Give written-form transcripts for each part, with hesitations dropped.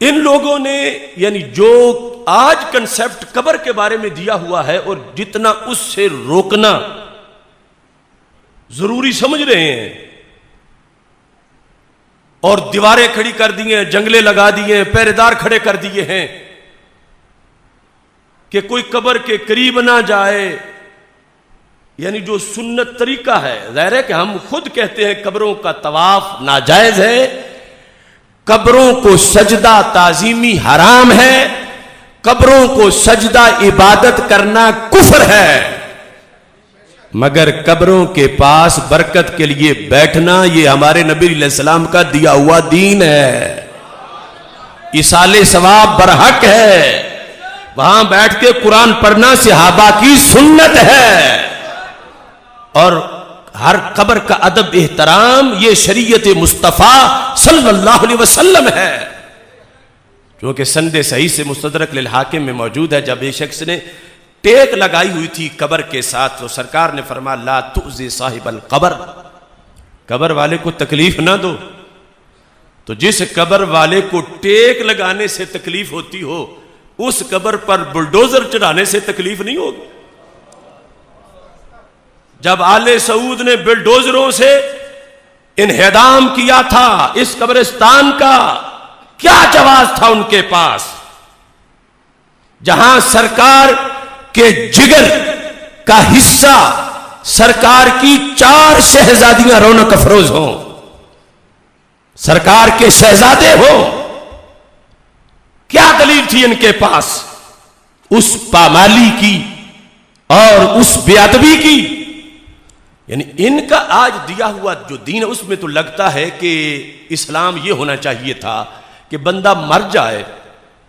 ان لوگوں نے یعنی جو آج کنسپٹ قبر کے بارے میں دیا ہوا ہے اور جتنا اس سے روکنا ضروری سمجھ رہے ہیں اور دیواریں کھڑی کر دی ہیں، جنگلے لگا دیے ہیں، پہرے دار کھڑے کر دیے ہیں کہ کوئی قبر کے قریب نہ جائے، یعنی جو سنت طریقہ ہے، ظاہر ہے کہ ہم خود کہتے ہیں قبروں کا طواف ناجائز ہے، قبروں کو سجدہ تعظیمی حرام ہے، قبروں کو سجدہ عبادت کرنا کفر ہے، مگر قبروں کے پاس برکت کے لیے بیٹھنا یہ ہمارے نبی علیہ السلام کا دیا ہوا دین ہے، ایصال ثواب برحق ہے، وہاں بیٹھ کے قرآن پڑھنا صحابہ کی سنت ہے، اور ہر قبر کا ادب احترام یہ شریعت مصطفیٰ صلی اللہ علیہ وسلم ہے، جو کہ سند صحیح سے مستدرک للحاکم میں موجود ہے۔ جب ایک شخص نے ٹیک لگائی ہوئی تھی قبر کے ساتھ تو سرکار نے فرمایا لا تؤذی صاحب القبر، قبر والے کو تکلیف نہ دو۔ تو جس قبر والے کو ٹیک لگانے سے تکلیف ہوتی ہو اس قبر پر بلڈوزر چڑھانے سے تکلیف نہیں ہوگی۔ جب آل سعود نے بلڈوزروں سے انہدام کیا تھا اس قبرستان کا، کیا جواز تھا ان کے پاس؟ جہاں سرکار کے جگر کا حصہ سرکار کی 4 شہزادیاں رونق افروز ہوں، سرکار کے شہزادے ہوں، کیا دلیل تھی ان کے پاس؟ اس پامالی کی اور اس بے ادبی کی۔ یعنی ان کا آج دیا ہوا جو دین ہے اس میں تو لگتا ہے کہ اسلام یہ ہونا چاہیے تھا کہ بندہ مر جائے،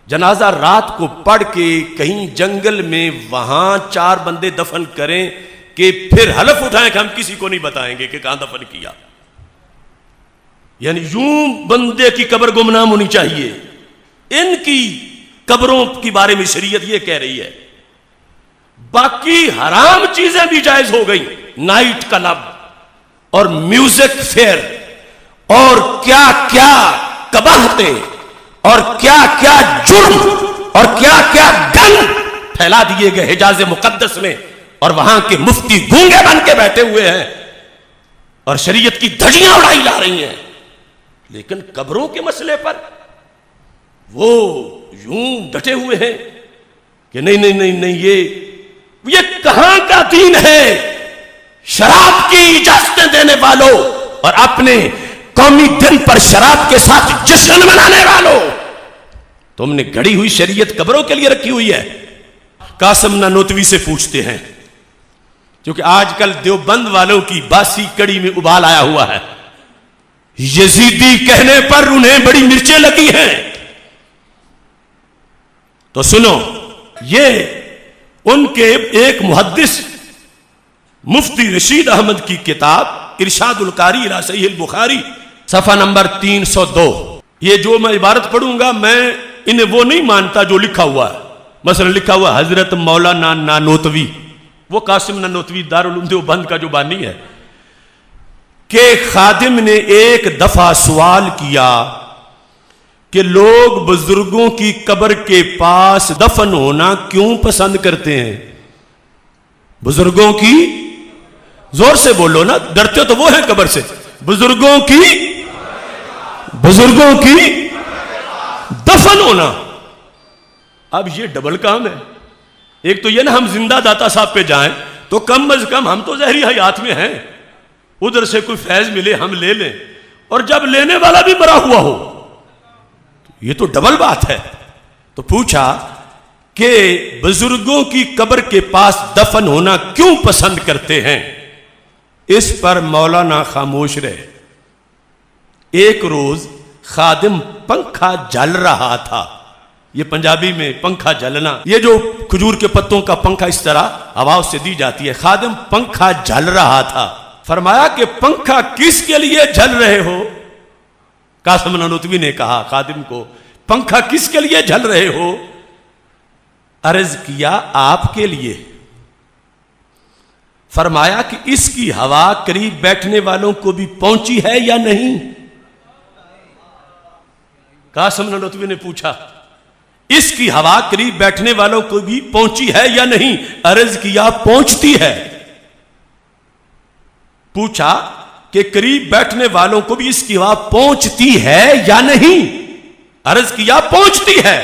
جنازہ رات کو پڑھ کے کہیں جنگل میں وہاں 4 بندے دفن کریں کہ پھر حلف اٹھائیں کہ ہم کسی کو نہیں بتائیں گے کہ کہاں دفن کیا۔ یعنی یوں بندے کی قبر گمنام ہونی چاہیے۔ ان کی قبروں کے بارے میں شریعت یہ کہہ رہی ہے۔ باقی حرام چیزیں بھی جائز ہو گئی، نائٹ کلب اور میوزک فیئر اور کیا کیا قباحتیں اور کیا کیا جرم اور کیا کیا گن پھیلا دیے گئے حجاز مقدس میں، اور وہاں کے مفتی گونگے بن کے بیٹھے ہوئے ہیں اور شریعت کی دھجیاں اڑائی جا رہی ہیں، لیکن قبروں کے مسئلے پر وہ یوں ڈٹے ہوئے ہیں کہ نہیں نہیں نہیں نہیں، یہ کہاں کا دین ہے؟ شراب کی اجازتیں دینے والوں اور اپنے قومی دن پر شراب کے ساتھ جشن منانے والوں، تم نے گھڑی ہوئی شریعت قبروں کے لیے رکھی ہوئی ہے۔ قاسم نانوتوی سے پوچھتے ہیں، کیونکہ آج کل دیوبند والوں کی باسی کڑی میں ابال آیا ہوا ہے، یزیدی کہنے پر انہیں بڑی مرچیں لگی ہیں۔ تو سنو، یہ ان کے ایک محدث مفتی رشید احمد کی کتاب ارشاد القاری الی صحیح البخاری صفحہ نمبر 302، یہ جو میں عبارت پڑھوں گا میں انہیں وہ نہیں مانتا جو لکھا ہوا ہے۔ مثلا لکھا ہوا حضرت مولانا نانوتوی، وہ قاسم نانوتوی دارالعلوم دیوبند کا جو بانی ہے، کہ خادم نے ایک دفعہ سوال کیا کہ لوگ بزرگوں کی قبر کے پاس دفن ہونا کیوں پسند کرتے ہیں؟ بزرگوں کی، زور سے بولو نا، ڈرتے تو وہ ہیں قبر سے، بزرگوں کی دفن ہونا۔ اب یہ ڈبل کام ہے، ایک تو یہ نا ہم زندہ داتا صاحب پہ جائیں تو کم از کم ہم تو ظاہری حیات میں ہیں، ادھر سے کوئی فیض ملے ہم لے لیں، اور جب لینے والا بھی مرا ہوا ہو، یہ تو ڈبل بات ہے۔ تو پوچھا کہ بزرگوں کی قبر کے پاس دفن ہونا کیوں پسند کرتے ہیں؟ اس پر مولانا خاموش رہے۔ ایک روز خادم پنکھا جل رہا تھا، یہ پنجابی میں پنکھا جلنا، یہ جو کھجور کے پتوں کا پنکھا اس طرح ہوا سے دی جاتی ہے، خادم پنکھا جل رہا تھا۔ فرمایا کہ پنکھا کس کے لیے جل رہے ہو؟ قاسم نانوتوی نے کہا خادم کو، پنکھا کس کے لیے جل رہے ہو؟ عرض کیا آپ کے لیے۔ فرمایا کہ اس کی ہوا قریب بیٹھنے والوں کو بھی پہنچی ہے یا نہیں؟ قاسم نانوتوی نے پوچھا اس کی ہوا قریب بیٹھنے والوں کو بھی پہنچی ہے یا نہیں؟ عرض کیا پہنچتی ہے. پوچھا کہ قریب بیٹھنے والوں کو بھی اس کی ہوا پہنچتی ہے یا نہیں؟ عرض کیا پہنچتی ہے.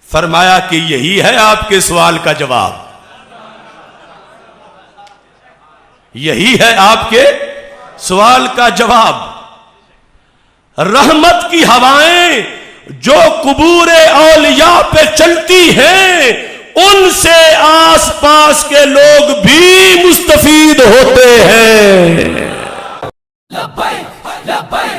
فرمایا کہ یہی ہے آپ کے سوال کا جواب. یہی ہے آپ کے سوال کا جواب. رحمت کی ہوائیں جو قبور اولیاء پہ چلتی ہیں ان سے آس پاس کے لوگ بھی مستفید ہوتے ہیں. لبیک لبیک